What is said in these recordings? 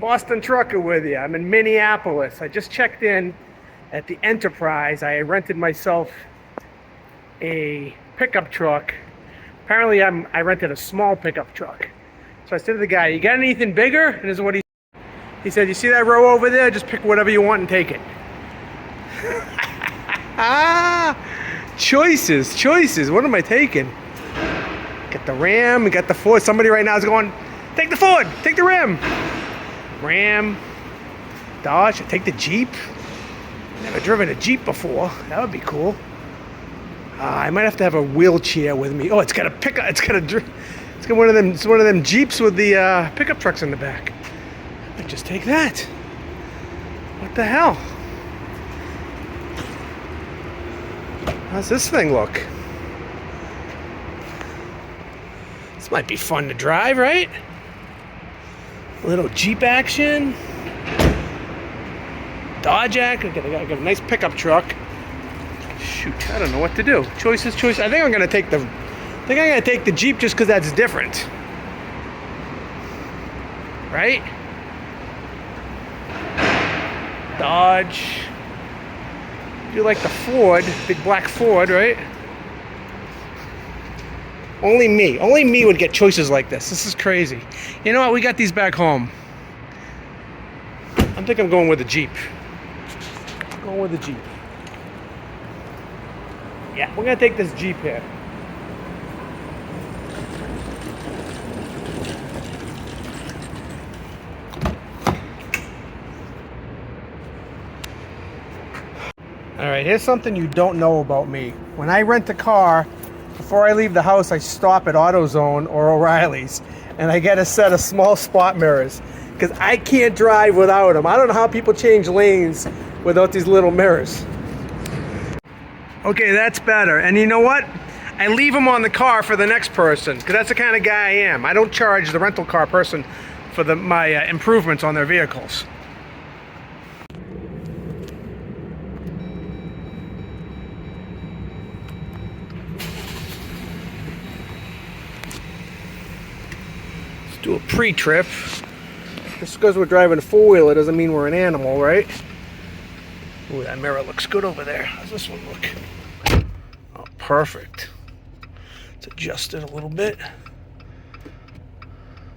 Boston Trucker with you. I'm in Minneapolis. I just checked in at the Enterprise. I rented myself a pickup truck. Apparently I rented a small pickup truck. So I said to the guy, you got anything bigger? And this is what he said, you see that row over there? Just pick whatever you want and take it. Choices. What am I taking? Got the Ram, we got the Ford. Somebody right now is going, take the Ford, take the Ram. Ram, Dodge, take the Jeep. Never driven a Jeep before. That would be cool. I might have to have a wheelchair with me. Oh, it's got one of them Jeeps with the pickup trucks in the back. I might just take that. What the hell? How's this thing look? This might be fun to drive, right? A little Jeep action. Dodge action. I got a nice pickup truck. Shoot, I don't know what to do. Choices. I think I'm gonna take the Jeep just because that's different. Right? Dodge. You like the Ford, big black Ford, right? Only me would get choices like this. This is crazy. You know what? We got these back home. I think I'm going with the Jeep. Yeah, we're gonna take this Jeep here. All right, here's something you don't know about me. When I rent a car, before I leave the house, I stop at AutoZone or O'Reilly's, and I get a set of small spot mirrors because I can't drive without them. I don't know how people change lanes without these little mirrors. Okay, that's better. And you know what? I leave them on the car for the next person because that's the kind of guy I am. I don't charge the rental car person for my improvements on their vehicles. Do a pre-trip. Just because we're driving a four-wheeler doesn't mean we're an animal, right? Ooh, that mirror looks good over there. How's this one look? Oh, perfect. It's adjusted a little bit.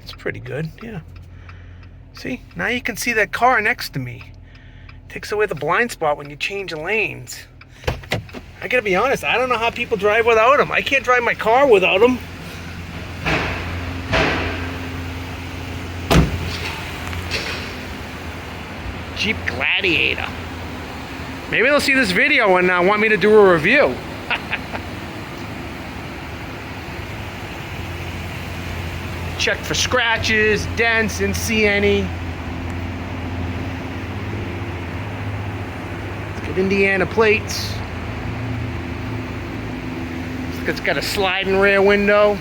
It's pretty good, yeah. See, now you can see that car next to me. Takes away the blind spot when you change lanes. I gotta be honest, I don't know how people drive without them. I can't drive my car without them. Jeep Gladiator. Maybe they'll see this video and want me to do a review. Check for scratches, dents, didn't see any. Let's get Indiana plates. It's got a sliding rear window.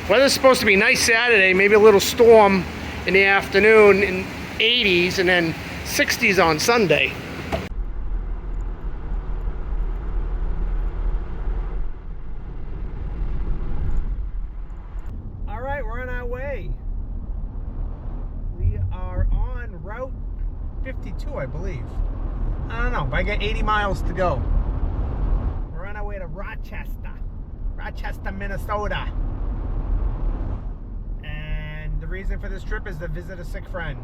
Weather's supposed to be nice Saturday, maybe a little storm in the afternoon in 80s and then 60s on Sunday. All right, we're on our way. We are on Route 52, I believe. I don't know, but I got 80 miles to go. We're on our way to Rochester, Minnesota. And the reason for this trip is to visit a sick friend.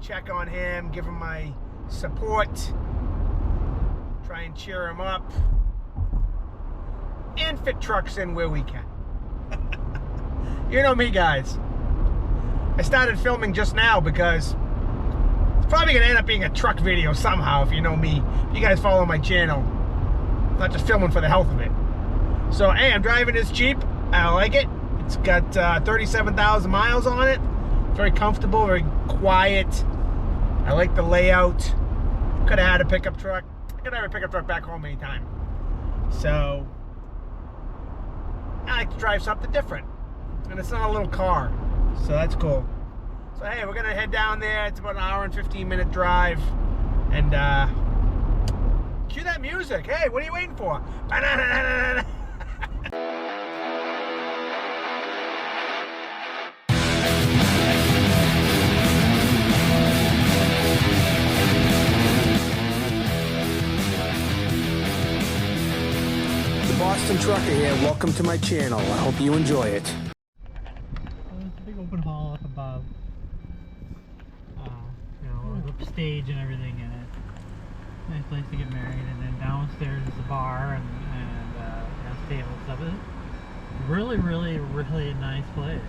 Check on him, give him my support, try and cheer him up, and fit trucks in where we can. You know me, guys. I started filming just now because it's probably going to end up being a truck video somehow, if you know me. If you guys follow my channel. I'm not just filming for the health of it. So, hey, I'm driving this Jeep. I like it. It's got 37,000 miles on it. Very comfortable, very quiet. I like the layout. Could have had a pickup truck. I could have a pickup truck back home anytime. So, I like to drive something different. And it's not a little car. So that's cool. So hey, we're gonna head down there. It's about an hour and 15-minute drive. And cue that music. Hey, what are you waiting for? Boston Trucker here. Welcome to my channel. I hope you enjoy it. Well, it's a big open hall up above. You know, with a stage and everything in it. Nice place to get married. And then downstairs is a bar and has tables and stuff. Really, really, really nice place.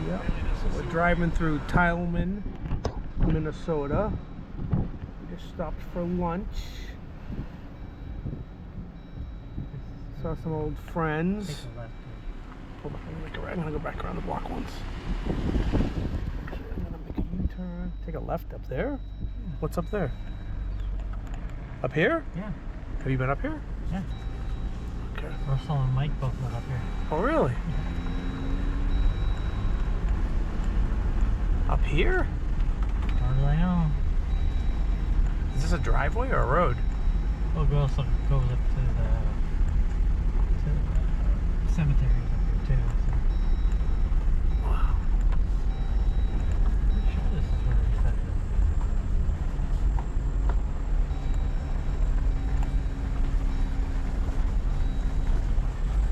Yep. So we're driving through Tileman, Minnesota. We just stopped for lunch. Saw some old friends. Take a left. Hold on, I'm gonna go back around the block once. Okay, I'm gonna make a U-turn. Take a left up there. What's up there? Up here? Yeah. Have you been up here? Yeah. Okay. Russell and Mike both went up here. Oh, really? Yeah. Up here? How do I know? Is this a driveway or a road? Well, it also goes up to the cemeteries up here too. So. Wow. I'm sure this is where we set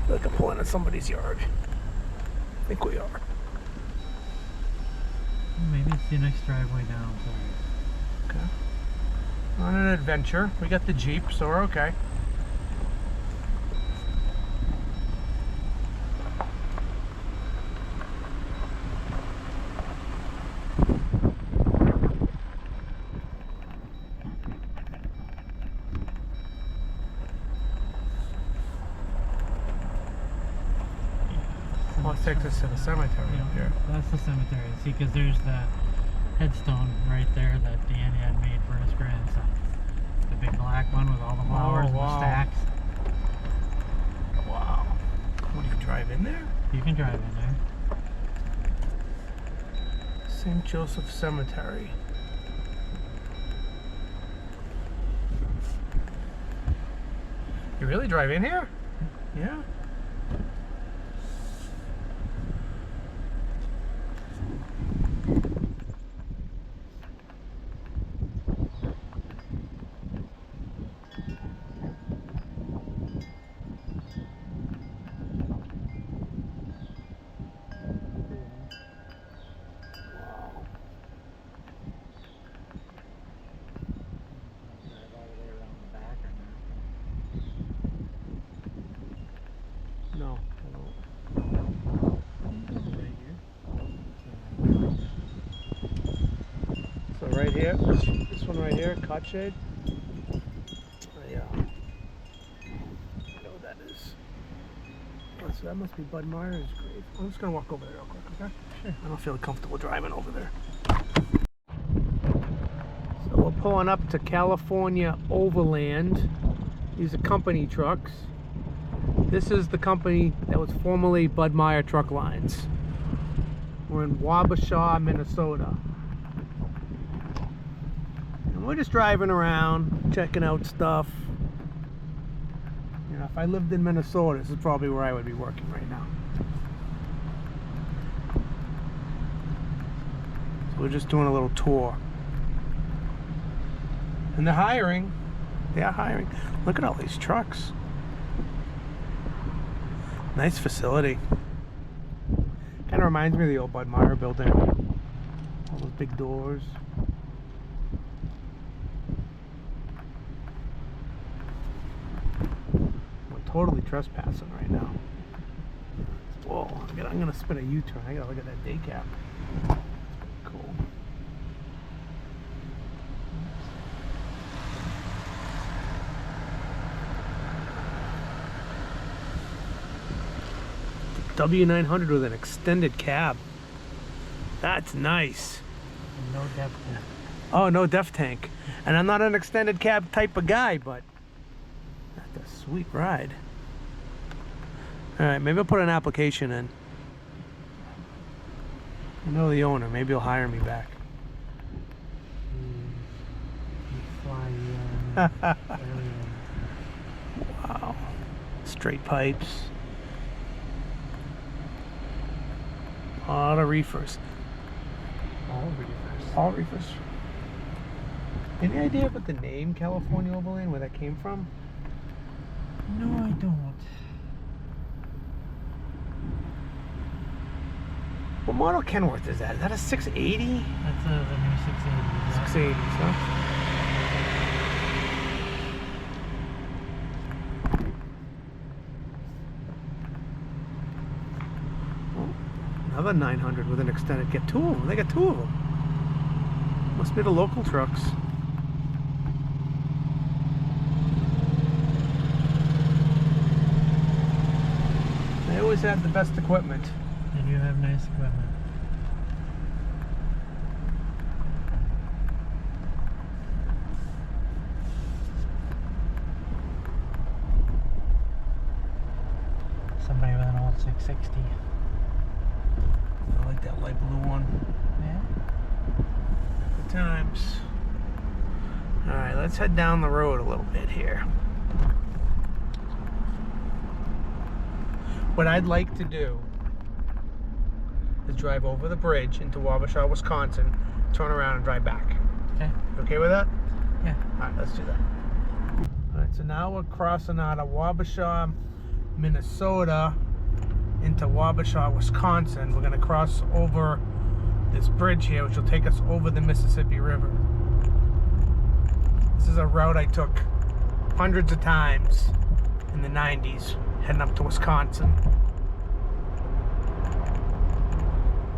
I feel like I'm pulling in somebody's yard. I think we are. Maybe it's the next driveway down. Okay. On an adventure. We got the Jeep, so we're okay. Well, it takes us to the cemetery up here. That's the cemetery. See, because there's the headstone right there that Danny had made for his grandson. The big black one with all the flowers and the stacks. Wow. What, do you drive in there? You can drive in there. St. Joseph Cemetery. You really drive in here? Yeah. No, I don't. So right here, this one right here, cot shade. Yeah. I know what that is. Oh, so that must be Bud Meyer's grave. I'm just gonna walk over there real quick, okay? Sure. I don't feel comfortable driving over there. So we're pulling up to California Overland. These are company trucks. This is the company that was formerly Bud Meyer Truck Lines. We're in Wabasha, Minnesota. And we're just driving around, checking out stuff. You know, if I lived in Minnesota, this is probably where I would be working right now. So we're just doing a little tour. And they're hiring. They are hiring. Look at all these trucks. Nice facility. Kind of reminds me of the old Bud Meyer building. All those big doors. We're totally trespassing right now. Whoa, I'm gonna spin a U-turn. I gotta look at that day cap. Cool. W900 with an extended cab. That's nice. No depth tank. Oh, no depth tank. And I'm not an extended cab type of guy, but that's a sweet ride. Alright, maybe I'll put an application in. I know the owner. Maybe he'll hire me back. Wow. Straight pipes. A lot of reefers. All reefers. All reefers. Any idea about the name California Overland, where that came from? No, I don't. What model Kenworth is that? Is that a 680? That's the new 680. 680, huh? Another 900 with an extended. Get two of them. They got two of them. Must be the local trucks. They always have the best equipment. They do have nice equipment. Somebody with an old 660. I like that light blue one. Yeah. Good times. Alright, let's head down the road a little bit here. What I'd like to do is drive over the bridge into Wabasha, Wisconsin, turn around and drive back. Okay. You okay with that? Yeah. Alright, let's do that. Alright, so now we're crossing out of Wabasha, Minnesota into Wabasha, Wisconsin. We're going to cross over this bridge here, which will take us over the Mississippi River. This is a route I took hundreds of times in the 90s, heading up to Wisconsin.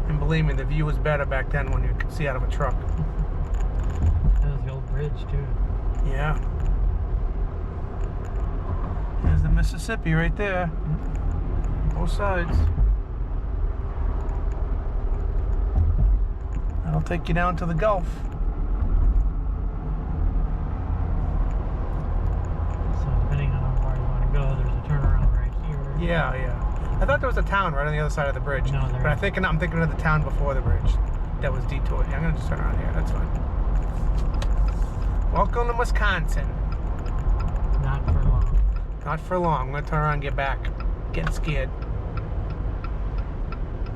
And believe me, the view was better back then when you could see out of a truck. That was the old bridge, too. Yeah. There's the Mississippi right there. Both sides. That'll take you down to the Gulf. So depending on how far you want to go, there's a turnaround right here. Yeah, yeah. I thought there was a town right on the other side of the bridge. No, there but I'm isn't. thinking of the town before the bridge. That was detoured. Yeah, I'm gonna just turn around here. That's fine. Welcome to Wisconsin. Not for long. Not for long. I'm gonna turn around and get back. Getting scared.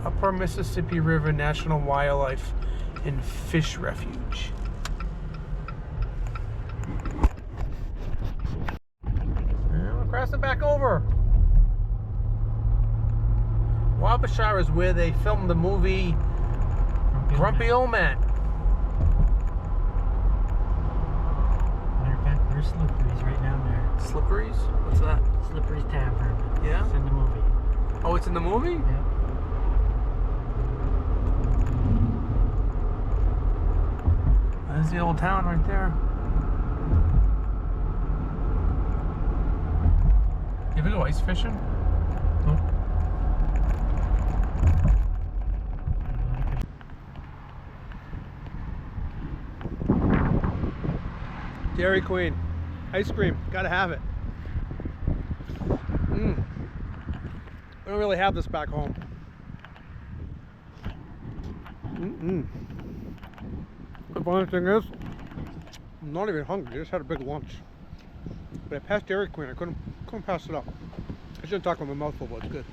Upper Mississippi River National Wildlife and Fish Refuge. And we're crossing back over. Wabasha is where they filmed the movie Grumpy Old Man. Matter of fact, there's Slippery's right down there. Slippery's? What's that? Slippery's Tavern. Yeah? It's in the movie. Oh, it's in the movie? Yep. There's the old town right there. You ever go ice fishing? Nope. Dairy Queen. Ice cream. Gotta have it. We don't really have this back home. The funny thing is, I'm not even hungry. I just had a big lunch. But I passed Dairy Queen. I couldn't pass it up. I shouldn't talk with my mouth full, but it's good.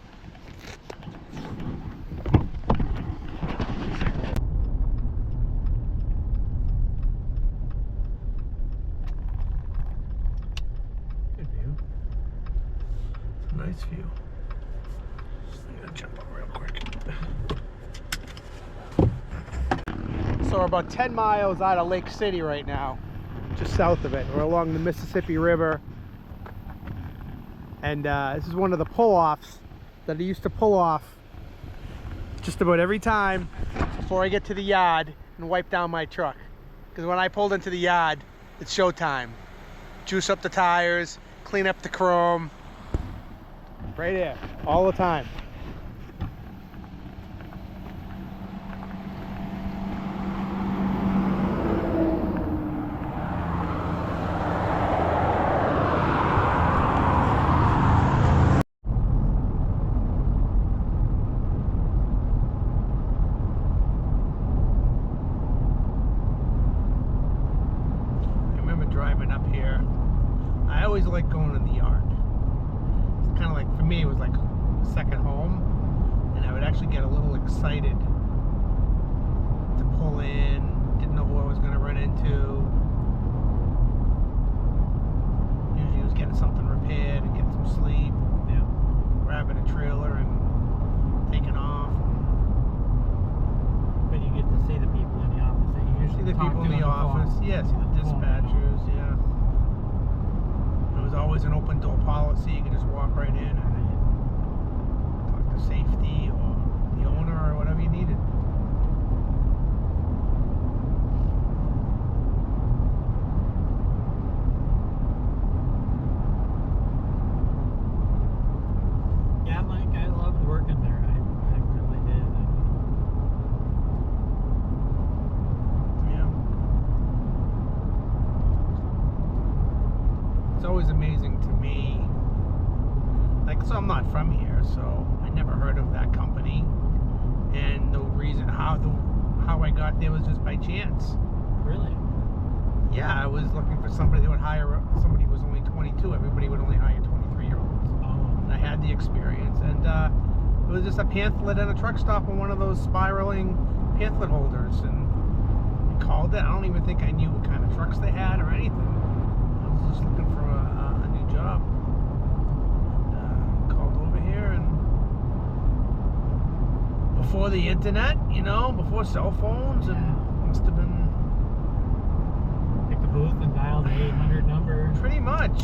Good view. It's a nice view. I'm gonna jump up real quick. So we're about 10 miles out of Lake City right now, just south of it. We're along the Mississippi River. And this is one of the pull-offs that I used to pull off just about every time before I get to the yard and wipe down my truck. Because when I pulled into the yard, it's showtime. Juice up the tires, clean up the chrome. Right here, all the time. Driving up here, I always like going to the yard. It's kind of like, for me, it was like a second home, and I would actually get a little excited to pull in. Didn't know who I was going to run into. Usually I was getting something repaired and getting some the office. Yes, the dispatchers. Yeah. There was always an open door policy. You could just walk right in and talk to safety or the owner or whatever you needed. Yeah, Mike, I loved working there. I really did. Yeah. It's always amazing to me. Like, so I'm not from here, so I never heard of that company, and the reason how I got there was just by chance. Really? Yeah, I was looking for somebody that would hire somebody who was only 22. Everybody would only hire 23-year-olds. Oh. And I had the experience, and it was just a pamphlet at a truck stop on one of those spiraling pamphlet holders, and I called it. I don't even think I knew what kind of trucks they had or anything. I was just looking for a new job. And, called over here, and before the internet, before cell phones, and must have been Pick a booth and dial the 800 number. pretty much.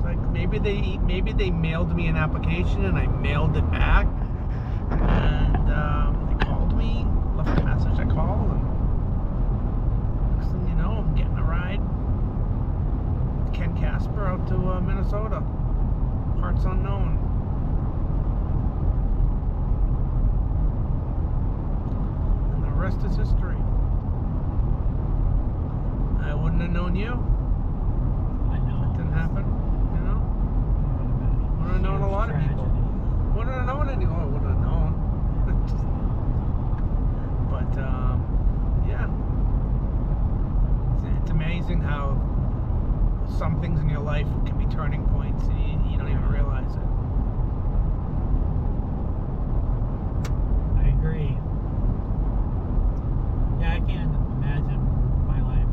Like maybe they mailed me an application and I mailed it back, and they called me, left a message. I called, and next thing you know, I'm getting a ride with Ken Casper out to Minnesota. Parts unknown. And the rest is history. I wouldn't have known you. I know. It didn't happen. Wouldn't have known a lot of people. Wouldn't have known anyone. Oh, wouldn't have known. But yeah, it's amazing how some things in your life can be turning points, and you don't even realize it. I agree. Yeah, I can't imagine my life,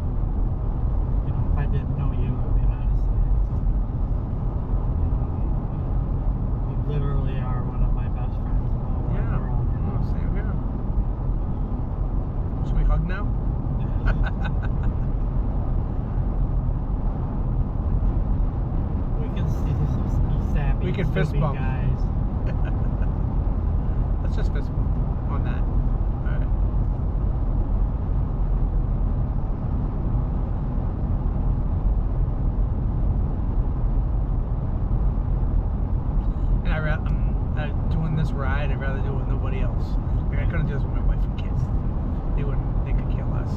if I didn't know you, I mean, honestly. You literally are one of my best friends in the whole wide Yeah, world. same here. Should we hug now? We can see some sappy, We can fist stupid bump. guys. Let's just fist bump on that. All right. And I'm doing this ride. I'd rather do it with nobody else. Like, I couldn't do this with my wife and kids. They could care less.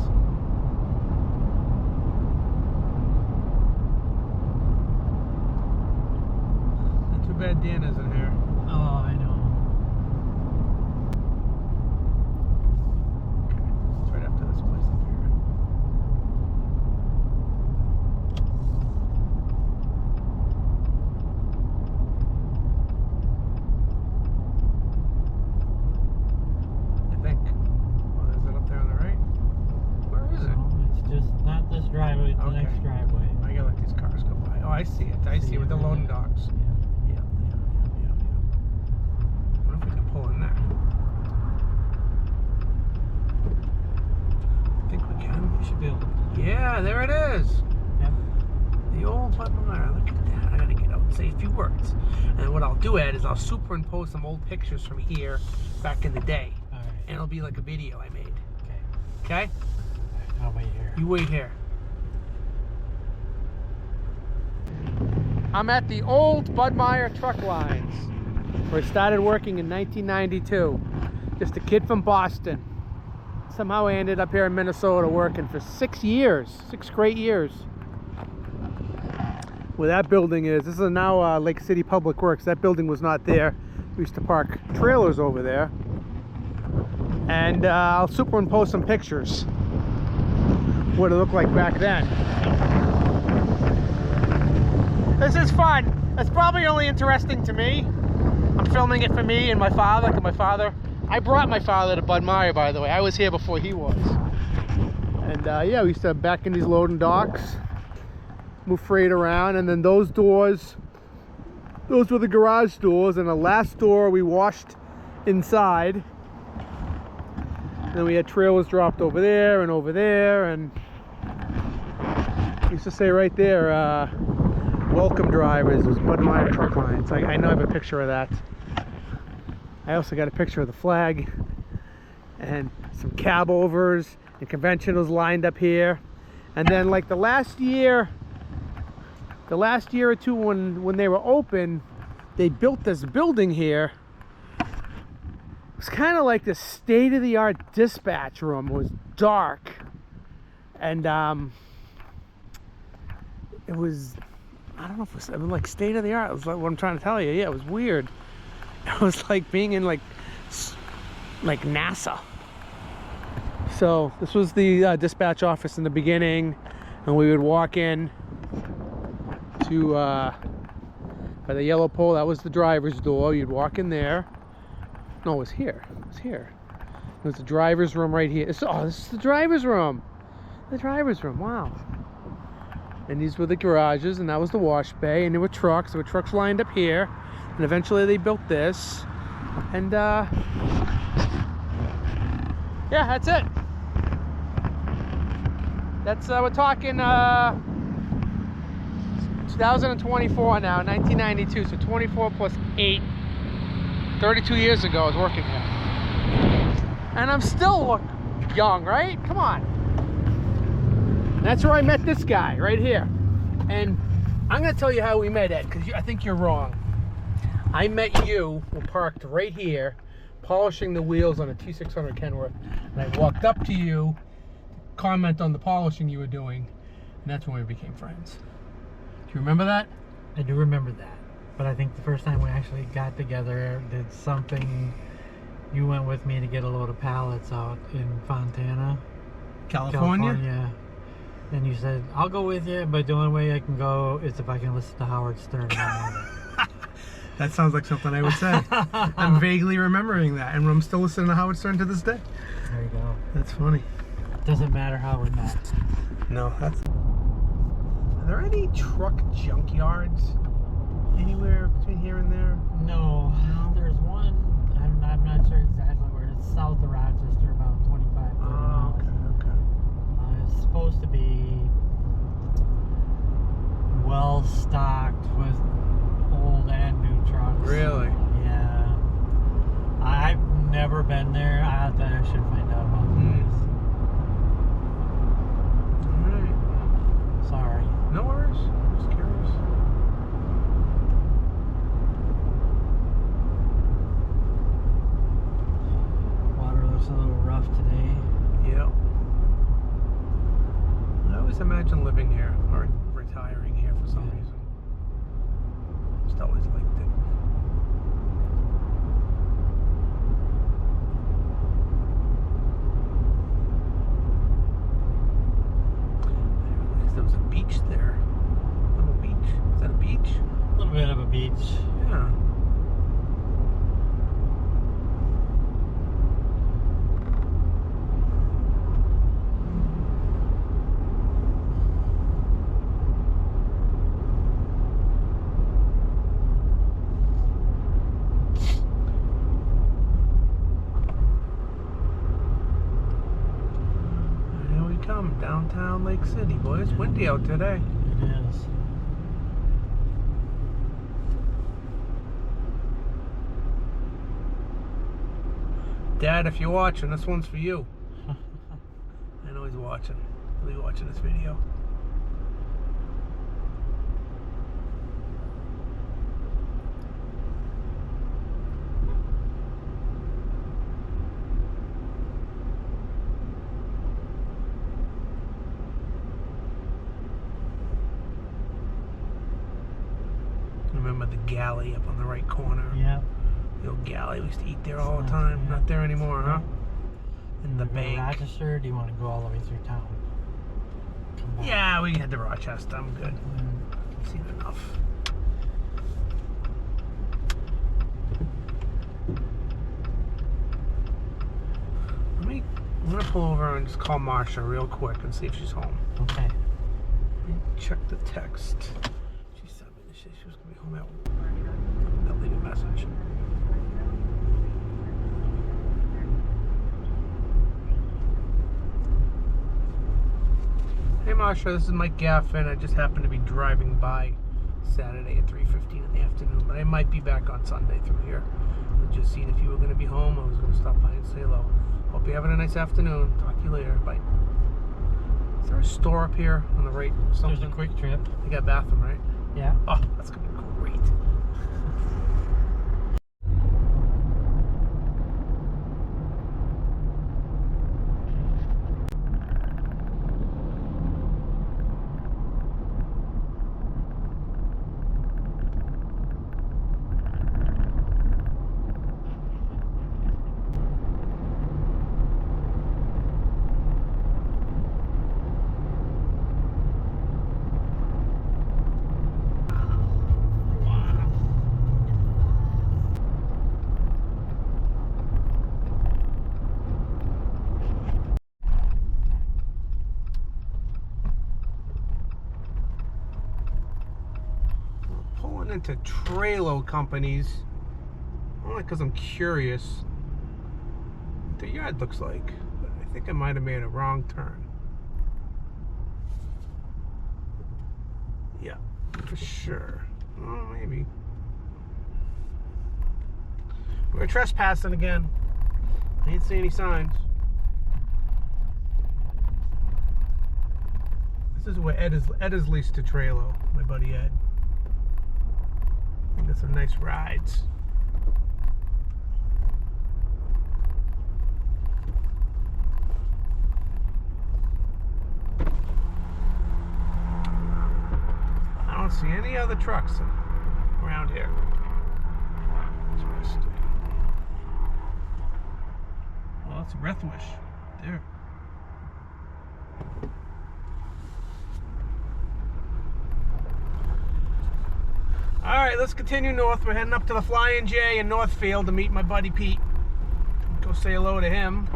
Not too bad Dan isn't here. Oh, I know. Okay, it's right after this place up here. I think. Oh, is it up there on the right? Where is it? No, it's just not this driveway, it's the Okay. next driveway. I gotta let these cars go by. Oh, I see it. I see it with the loading docks. Yeah. Yeah. What if we can pull in there? I think we can. We should be able to. Yeah, there it is. Yep. The old Bud Meyer. Look at that. I gotta get out and say a few words. And what I'll do, Ed, is I'll superimpose some old pictures from here back in the day. Alright. And it'll be like a video I made. Okay. Okay? Alright, I'll wait here. You wait here. I'm at the old Bud Meyer Truck Lines, where I started working in 1992. Just a kid from Boston. Somehow I ended up here in Minnesota working for 6 years, 6 great years. Where that building is, this is now Lake City Public Works. That building was not there. We used to park trailers over there. And I'll superimpose some pictures. What it looked like back then. This is fun. It's probably only interesting to me. I'm filming it for me and my father. I brought my father to Bud Meyer, by the way. I was here before he was. And yeah, we used to back in these loading docks, move freight around, and then those doors, those were the garage doors, and the last door we washed inside. And then we had trailers dropped over there, and Used to say right there, welcome drivers. It was Bud Meyer Truck Lines. I know I have a picture of that. I also got a picture of the flag and some cab overs and conventionals lined up here. And then like the last year or two when they were open, they built this building here. It was kind of like the state-of-the-art dispatch room. It was dark. And it was, I don't know if it was like state-of-the-art. It was like what I'm trying to tell you. Yeah, it was weird. It was like being in like NASA. So this was the dispatch office in the beginning, and we would walk in to by the yellow pole. That was the driver's door. You'd walk in there. No, it was here. It was here. It was the driver's room right here. This is the driver's room. The driver's room. Wow. And these were the garages, and that was the wash bay, and there were trucks. There were trucks lined up here, and eventually they built this. And yeah, that's it. That's we're talking 2024 now, 1992. So 24 plus 8, 32 years ago I was working here, and I'm still look young, right? Come on. And that's where I met this guy right here. And I'm gonna tell you how we met, Ed, because I think you're wrong. I met you, we're parked right here, polishing the wheels on a T600 Kenworth, and I walked up to you, comment on the polishing you were doing, and that's when we became friends. Do you remember that? I do remember that. But I think the first time we actually got together, did something, you went with me to get a load of pallets out in Fontana, California. And you said, I'll go with you, but the only way I can go is if I can listen to Howard Stern in the morning. That sounds like something I would say. I'm vaguely remembering that, and I'm still listening to Howard Stern to this day. There you go. That's funny. Doesn't matter how we're met. No, that's... Are there any truck junkyards anywhere between here and there? No. There's one, I'm not sure exactly where it is, south of Rochester, about 25 miles. Okay. It's supposed to be well stocked with old and new trucks. Really? Yeah. I've never been there. I should find out about the place. Alright. Sorry. No worries. Just curious. Water looks a little rough today. Yeah. I always imagine living here or retiring here for some reason. Just always liked it. There was a beach there. Little beach. Is that a beach? A little bit of a beach. Yeah. Downtown Lake City, boy. It's windy out today. It is. Dad, if you're watching, this one's for you. I know he's watching. He'll be watching this video. Remember the galley up on the right corner? Yeah. The old galley. We used to eat there all the time. Yeah. Not there anymore, huh? In the bank. Rochester, or do you want to go all the way through town? Yeah, we head to Rochester. I'm good. I've seen enough. I'm gonna pull over and just call Marsha real quick and see if she's home. Okay. Let me check the text. She sent me this shit. She was gonna be home at. I'll leave a message. Hey Marsha, this is Mike Gaffin. I just happened to be driving by Saturday at 3:15 in the afternoon, but I might be back on Sunday through here. I just seen if you were going to be home. I was going to stop by and say hello. Hope you're having a nice afternoon. Talk to you later. Bye. Is there a store up here on the right? Something? There's a Quick Trip. You got a bathroom, right? Yeah. Oh, that's going to be great. Pulling into trailer companies only because I'm curious what the yard looks like. But I think I might have made a wrong turn. Yeah, for sure. Oh, maybe. We're trespassing again. I didn't see any signs. This is where Ed is leased to Trailer, my buddy Ed. Got some nice rides. I don't see any other trucks around here. Interesting. Well, that's Breathwish there. All right, let's continue north. We're heading up to the Flying J in Northfield to meet my buddy Pete. Go say hello to him.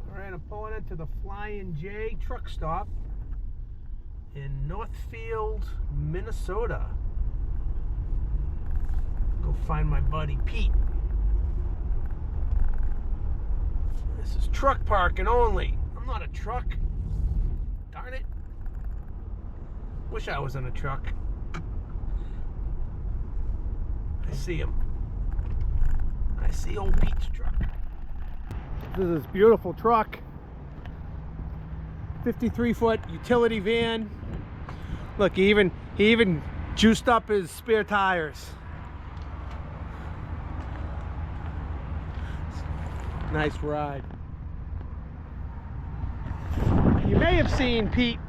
All right, I'm pulling into the Flying J truck stop in Northfield, Minnesota. Go find my buddy Pete. This is truck parking only. I'm not a truck. Darn it. Wish I was in a truck. I see him. I see old Pete's truck. This is this beautiful truck. 53-foot utility van. Look, he even juiced up his spare tires. Nice ride. You may have seen Pete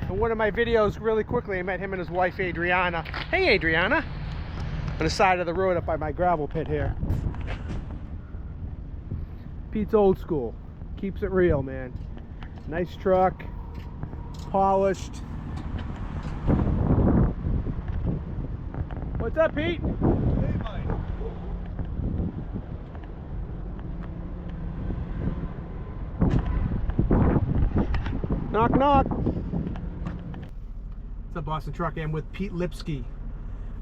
in one of my videos really quickly. I met him and his wife Adriana. Hey Adriana. On the side of the road up by my gravel pit here. Pete's old school. Keeps it real, man. Nice truck. Polished. What's up, Pete? Hey, Mike. Knock, knock. What's up, Boston Truck? I'm with Pete Lipski.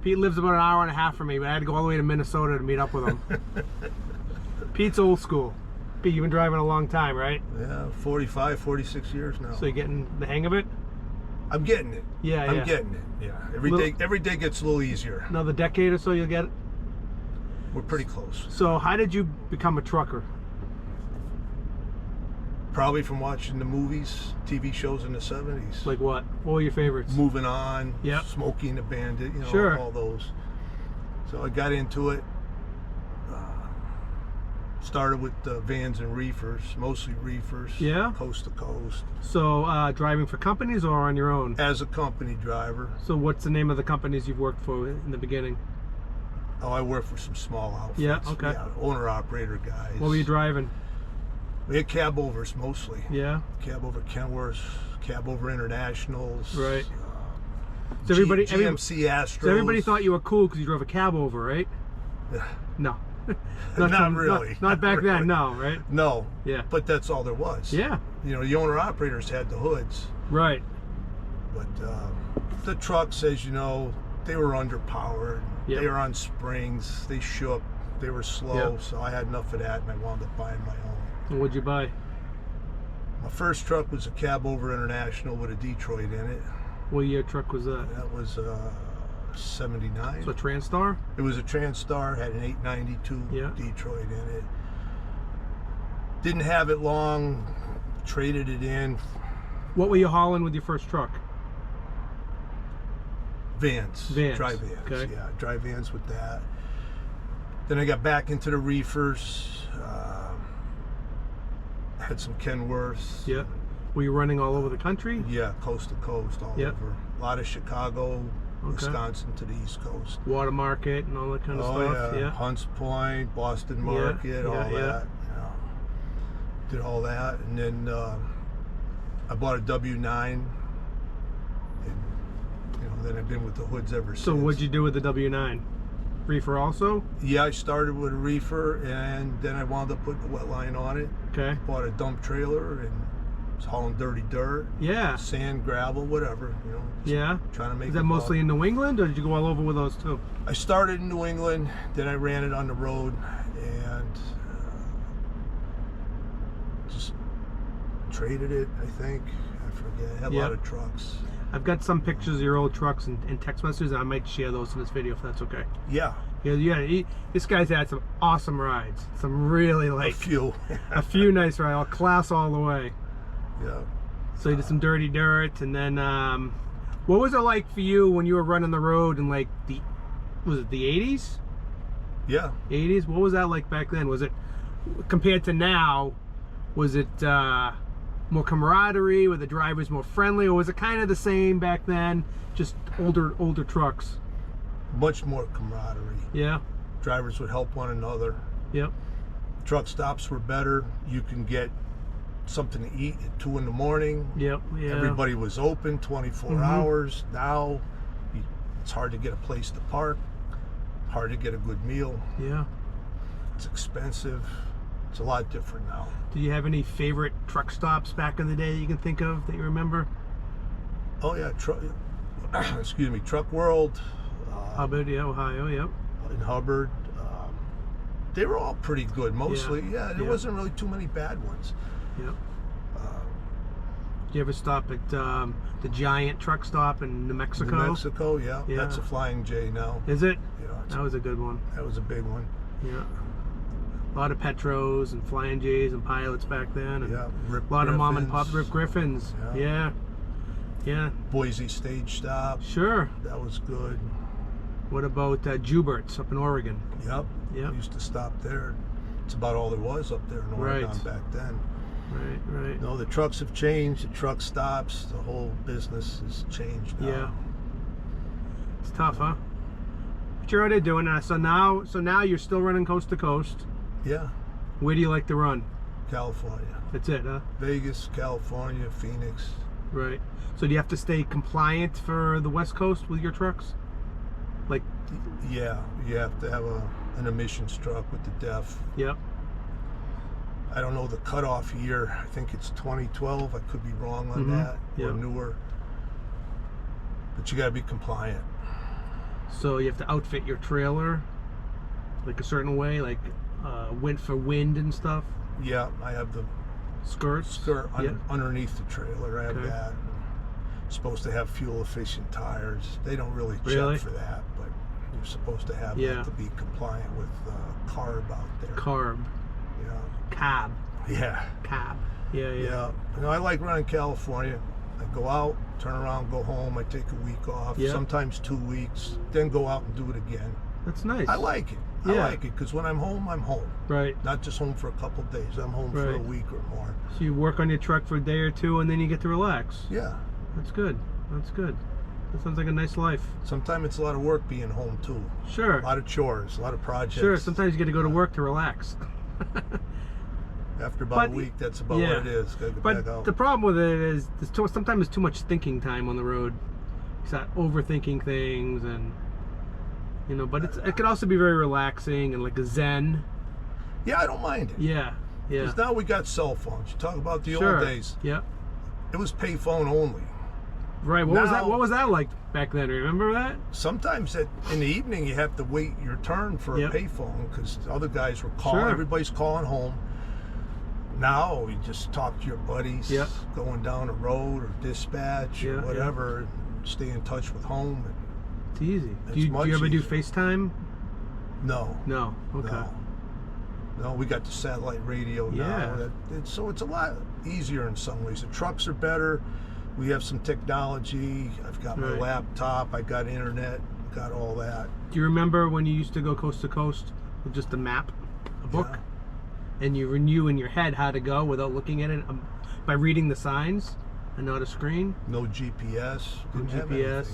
Pete lives about an hour and a half from me, but I had to go all the way to Minnesota to meet up with him. Pete's old school. Pete, you've been driving a long time, right? Yeah, 45, 46 years now. So you're getting the hang of it? I'm getting it. Yeah, I'm getting it. Yeah. Every day gets a little easier. Another decade or so you'll get it? We're pretty close. So how did you become a trucker? Probably from watching the movies, TV shows in the 70s. Like what? What were your favorites? Moving On, Yep. Smoking the Bandit, you know, Sure. all those. So I got into it. Started with vans and reefers, mostly reefers. Yeah? Coast to coast. So driving for companies or on your own? As a company driver. So what's the name of the companies you've worked for in the beginning? Oh, I work for some small outfits. Yeah, okay. Yeah, owner-operator guys. What were you driving? We had cab overs mostly. Yeah? Cab over Kenworths, cab over Internationals. Right. So everybody, GMC Astros. So everybody thought you were cool because you drove a cab over, right? Yeah. No. Not really. Not back really. then, no, right? No. Yeah. But that's all there was. Yeah. You know, the owner-operators had the hoods. Right. But the trucks, as you know, they were underpowered. Yep. They were on springs. They shook. They were slow. Yep. So I had enough of that, and I wound up buying my own. And what'd you buy? My first truck was a Cab Over International with a Detroit in it. What year truck was that? That was 79. So Transtar? It was a Transtar, had an 892 Yeah. Detroit in it. Didn't have it long, traded it in. What were you hauling with your first truck? Vans. Vans. Dry vans. Okay. Yeah, dry vans with that. Then I got back into the reefers. Had some Kenworths. Yeah. Were you running all over the country? Yeah, coast to coast, all Yep. over. A lot of Chicago, Okay. Wisconsin to the East Coast. Water Market and all that kind of stuff? Yeah. Hunts Point, Boston Market, all that. Yeah. Did all that. And then I bought a W9. And, you know, then I've been with the hoods ever since. So what'd you do with the W9? Reefer also? Yeah, I started with a reefer, and then I wound up putting a wet line on it. Okay. Bought a dump trailer and was hauling dirty dirt, Yeah. sand, gravel, whatever, you know. just Yeah. Trying to make Is that it mostly all. in New England, or did you go all over with those too? I started in New England, then I ran it on the road, and just traded it, I think. I forget. I had a lot of trucks. I've got some pictures of your old trucks and text messages, and I might share those in this video if that's okay. Yeah, This guy's had some awesome rides. Some really a few. a few nice rides, all class all the way. Yeah. So you did some dirty dirt, and then what was it like for you when you were running the road in like was it the 80s? Yeah. 80s? What was that like back then? Was it, compared to now, was it more camaraderie? Were the drivers more friendly, or was it kind of the same back then, just older trucks? Much more camaraderie. Yeah. Drivers would help one another. Yep. Truck stops were better. You can get something to eat at 2 in the morning. Yep. Yeah. Everybody was open 24 hours. Now it's hard to get a place to park, hard to get a good meal. Yeah. It's expensive. It's a lot different now. Do you have any favorite truck stops back in the day that you can think of that you remember? Oh yeah, excuse me, Truck World. Hubbard, yeah, Ohio, yep. In Hubbard. They were all pretty good, mostly. Yeah, there wasn't really too many bad ones. Yep. Did you ever stop at the Giant truck stop in New Mexico? New Mexico, yeah. Yeah. That's a Flying J now. Is it? Yeah, That was a good one. that was a big one. Yeah. A lot of Petros and Flying J's and pilots back then. And Yeah, Rip a lot of mom and pop Griffins. Rip Griffins. Yeah. Yeah. Yeah. Boise Stage Stop. Sure. That was good. What about Jubert's up in Oregon? Yep. Yep. Used to stop there. It's about all there was up there in Oregon Right. back then. Right. No, the trucks have changed. The truck stops. The whole business has changed now. Yeah. It's tough, huh? But you're already doing that. So now you're still running coast to coast. Yeah. Where do you like to run? California. That's it, huh? Vegas, California, Phoenix. Right. So do you have to stay compliant for the West Coast with your trucks? Like, Yeah, you have to have an emissions truck with the DEF. yep. I don't know the cutoff year. I think it's 2012. I could be wrong on that, or Yep. newer. But you got to be compliant. So you have to outfit your trailer like a certain way, like wind and stuff. Yeah, I have the Skirts. skirt Yeah. underneath the trailer. I have Okay. that. Supposed to have fuel efficient tires. They don't really Really? check for that, but you're supposed to have Yeah. that to be compliant with CARB out there. Carb. Yeah. Cab. Yeah. Cab. Yeah. Yeah. You know, I like running California. I go out, turn around, go home. I take a week off, Yeah. sometimes 2 weeks, then go out and do it again. That's nice. I like it. I Yeah. like it because when I'm home, I'm home. Right. Not just home for a couple of days. I'm home for a Right. week or more. So you work on your truck for a day or two, and then you get to relax. Yeah. That's good. That's good. That sounds like a nice life. Sometimes it's a lot of work being home too. Sure. A lot of chores, a lot of projects. Sure. Sometimes you get to go to work to relax. After about But- a week, that's about yeah. what it is. Gotta get back But out. the problem with it is sometimes there's too much thinking time on the road. You start overthinking things, and You know, but it could also be very relaxing and like a zen. Yeah, I don't mind it. Yeah. Yeah. Because now we got cell phones. You talk about the old days. Yeah. It was payphone only. Right. What was that like back then? Remember that? Sometimes in the evening you have to wait your turn for a payphone because other guys were calling. Sure. Everybody's calling home. Now you just talk to your buddies going down the road or dispatch or whatever. And stay in touch with home. And it's easy. Do you ever do FaceTime? No. No. Okay. No, we got the satellite radio now. So it's a lot easier in some ways. The trucks are better. We have some technology. I've got my laptop. I got internet. Got all that. Do you remember when you used to go coast to coast with just a map, a book, and you knew in your head how to go without looking at it by reading the signs and not a screen? No GPS. Didn't have GPS.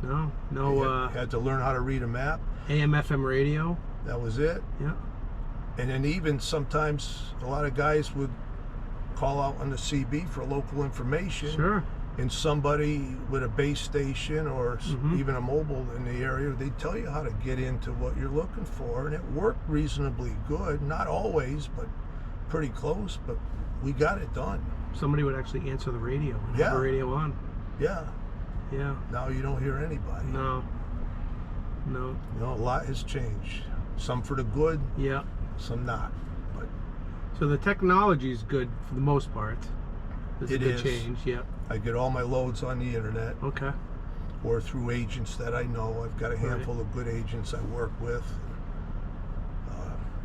Anything, no. You had to learn how to read a map. AM, FM radio. That was it. Yeah. And then even sometimes a lot of guys would call out on the CB for local information. Sure. And somebody with a base station or even a mobile in the area, they'd tell you how to get into what you're looking for. And it worked reasonably good. Not always, but pretty close. But we got it done. Somebody would actually answer the radio and have the radio on. Yeah. Yeah. Now you don't hear anybody. No. No. You know, a lot has changed. Some for the good. Yeah. Some not. But so the technology is good for the most part. It's a good change. Yeah. I get all my loads on the internet. Okay. Or through agents that I know. I've got a handful of good agents I work with.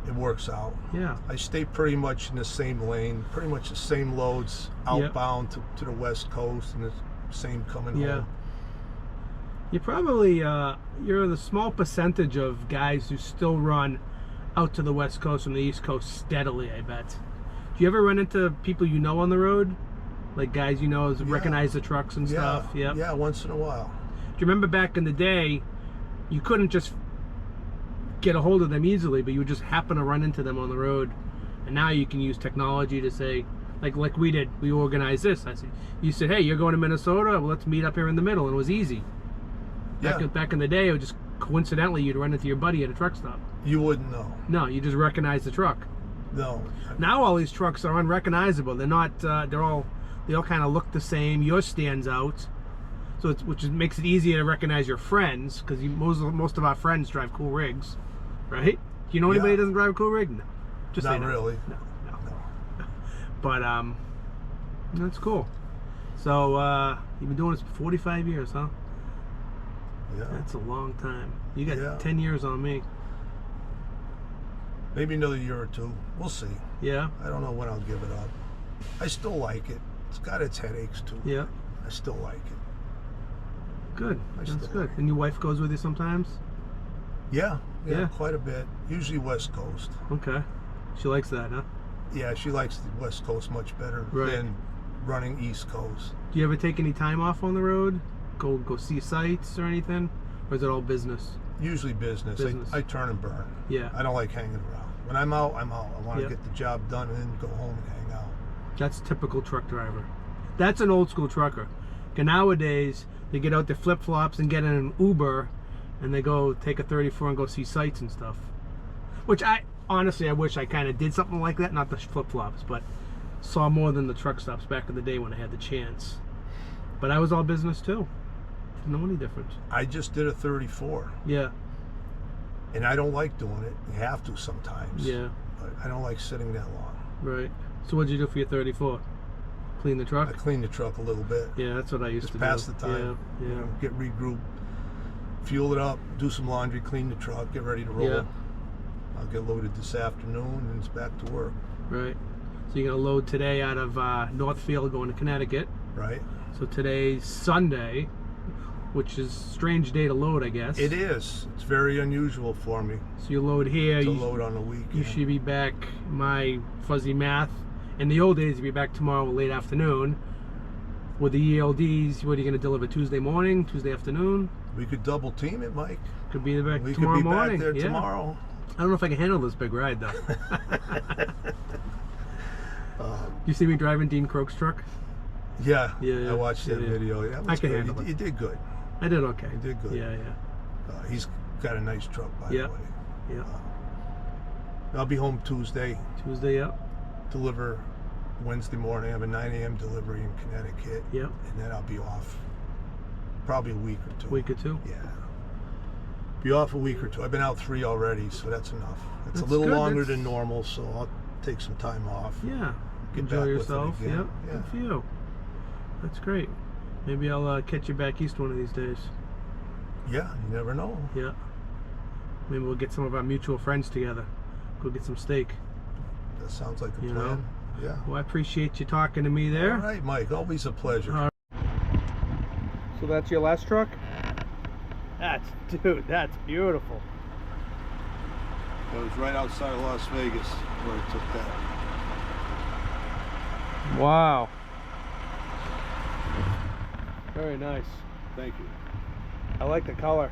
It works out. Yeah. I stay pretty much in the same lane, pretty much the same loads outbound to the West Coast and the same coming home. You probably, you're the small percentage of guys who still run out to the West Coast and the East Coast steadily, I bet. Do you ever run into people you know on the road? Like guys you know recognize the trucks and stuff? Yeah, once in a while. Do you remember back in the day, you couldn't just get a hold of them easily, but you would just happen to run into them on the road. And now you can use technology to say, like we did, we organized this. You said, hey, you're going to Minnesota? Well, let's meet up here in the middle. And it was easy. Back in the day, it was just coincidentally you'd run into your buddy at a truck stop. You wouldn't know. No, you just recognize the truck. No. Now all these trucks are unrecognizable. They're not. They all kind of look the same. Yours stands out, so which makes it easier to recognize your friends because most of our friends drive cool rigs, right? Do you know anybody that doesn't drive a cool rig? No, just not really. No. But that's cool. So you've been doing this for 45 years, huh? Yeah. That's a long time. You got 10 years on me. Maybe another year or two. We'll see. Yeah. I don't know when I'll give it up. I still like it. It's got its headaches too. Yeah. I still like it. Good. That's good. And your wife goes with you sometimes? Yeah, quite a bit. Usually West Coast. Okay. She likes that, huh? Yeah, she likes the West Coast much better than running East Coast. Do you ever take any time off on the road? Go see sites or anything? Or is it all business? Usually business. I turn and burn. Yeah. I don't like hanging around. When I'm out, I'm out. I want to get the job done and then go home and hang out. That's typical truck driver. That's an old school trucker. And nowadays, they get out their flip-flops and get in an Uber and they go take a 34 and go see sites and stuff. Which honestly, I wish I kind of did something like that. Not the flip-flops, but saw more than the truck stops back in the day when I had the chance. But I was all business too. Didn't know any difference. I just did a 34. Yeah. And I don't like doing it. You have to sometimes. Yeah. But I don't like sitting that long. Right. So what'd you do for your 34? Clean the truck? I cleaned the truck a little bit. Yeah, that's what I used to do. Just pass the time. Yeah. You know, get regrouped, fuel it up, do some laundry, clean the truck, get ready to roll. Yeah. I'll get loaded this afternoon and it's back to work. Right. So you're going to load today out of Northfield going to Connecticut. Right. So today's Sunday, which is a strange day to load, I guess. It is. It's very unusual for me. So you load here. To load on the weekend. You should be back, my fuzzy math. In the old days, you'd be back tomorrow late afternoon. With the ELDs, what are you going to deliver? Tuesday morning, Tuesday afternoon? We could double team it, Mike. Could be back we tomorrow could be morning. Back there tomorrow. I don't know if I can handle this big ride, though. You see me driving Dean Croak's truck? Yeah. I watched that video. Yeah, I can handle it. You did good. I did okay. You did good. Yeah. He's got a nice truck, by Yeah. the way. Yeah. I'll be home Tuesday. Tuesday, yep. Deliver Wednesday morning. I have a 9 a.m. delivery in Connecticut. Yep. And then I'll be off probably a week or two. Week or two? Yeah. Be off a week or two. I've been out 3 already, so that's enough. It's That's a little good. longer That's- than normal, so I'll take some time off. Yeah. Get Enjoy back with it yourself. again. Yep. Yeah. Good for you. That's great. Maybe I'll catch you back east one of these days. Yeah, you never know. Yeah. Maybe we'll get some of our mutual friends together. Go get some steak. That sounds like a You plan. know? Yeah. Well, I appreciate you talking to me there. All right, Mike. Always a pleasure. So that's your last truck? Dude, that's beautiful. That was right outside of Las Vegas where I took that. Wow. Very nice. Thank you. I like the color.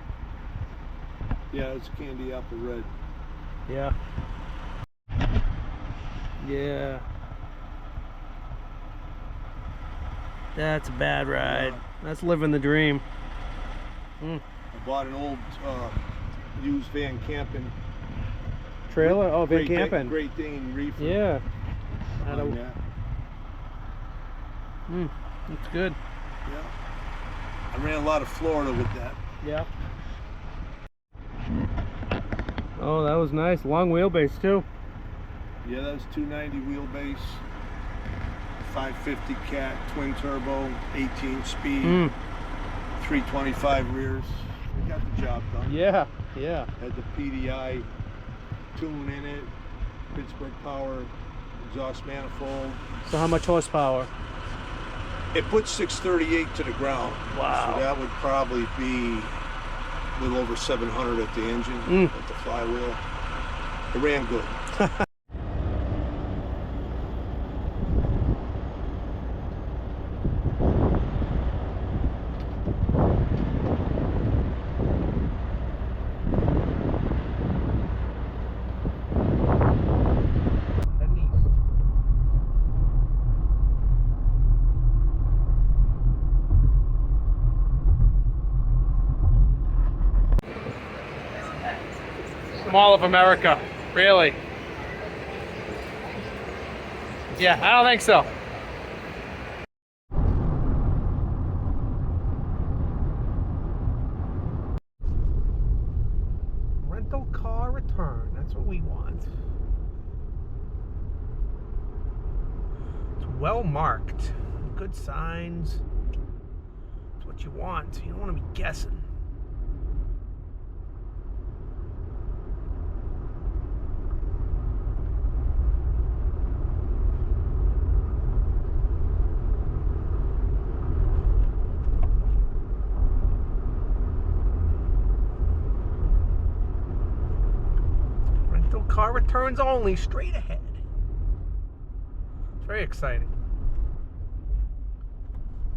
Yeah, it's candy apple red. Yeah. Yeah. That's a bad ride. Yeah. That's living the dream. I bought an old used Van Campen Trailer? Oh, Van Campen. Great Dane reefer. Yeah. On that. That's good. Yeah. I ran a lot of Florida with that. Yeah. Oh, that was nice. Long wheelbase too. Yeah, that was 290 wheelbase, 550 cat, twin turbo, 18 speed, 325 rears. We got the job done. Yeah, yeah. Had the PDI tune in it, Pittsburgh Power exhaust manifold. So how much horsepower? It put 638 to the ground. Wow. So that would probably be a little over 700 at the engine, at the flywheel. It ran good. Mall of America, really? Yeah, I don't think so. Rental car return, that's what we want. It's well marked, good signs. It's what you want, you don't want to be guessing. Car returns only, straight ahead. It's very exciting.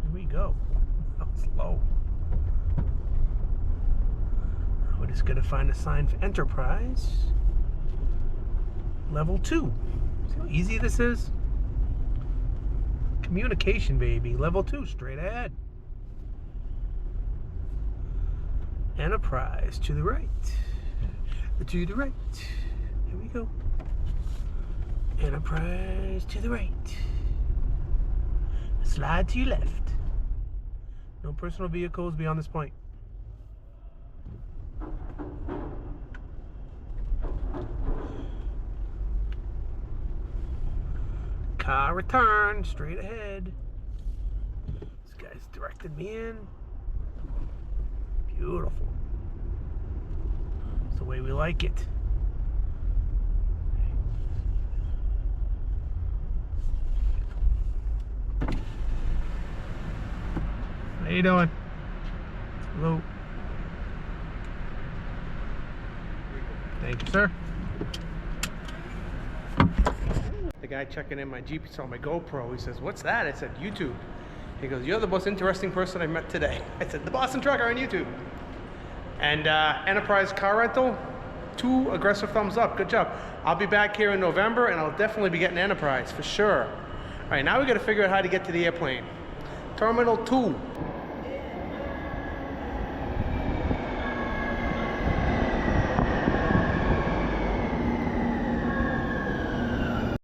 Here we go. That was low. We're just gonna find a sign for Enterprise. Level 2. See how easy this is? Communication, baby. Level 2, straight ahead. Enterprise to the right. To the right. Here we go. Enterprise to the right. Slide to your left. No personal vehicles beyond this point. Car return, straight ahead. This guy's directed me in. Beautiful. It's the way we like it. How you doing? Hello. Thank you, sir. The guy checking in my Jeep saw my GoPro. He says, "What's that?" I said, "YouTube." He goes, "You're the most interesting person I met today." I said, "The Boston Trucker on YouTube." And Enterprise car rental, 2 aggressive thumbs up. Good job. I'll be back here in November, and I'll definitely be getting Enterprise for sure. All right, now we got to figure out how to get to the airplane. Terminal 2.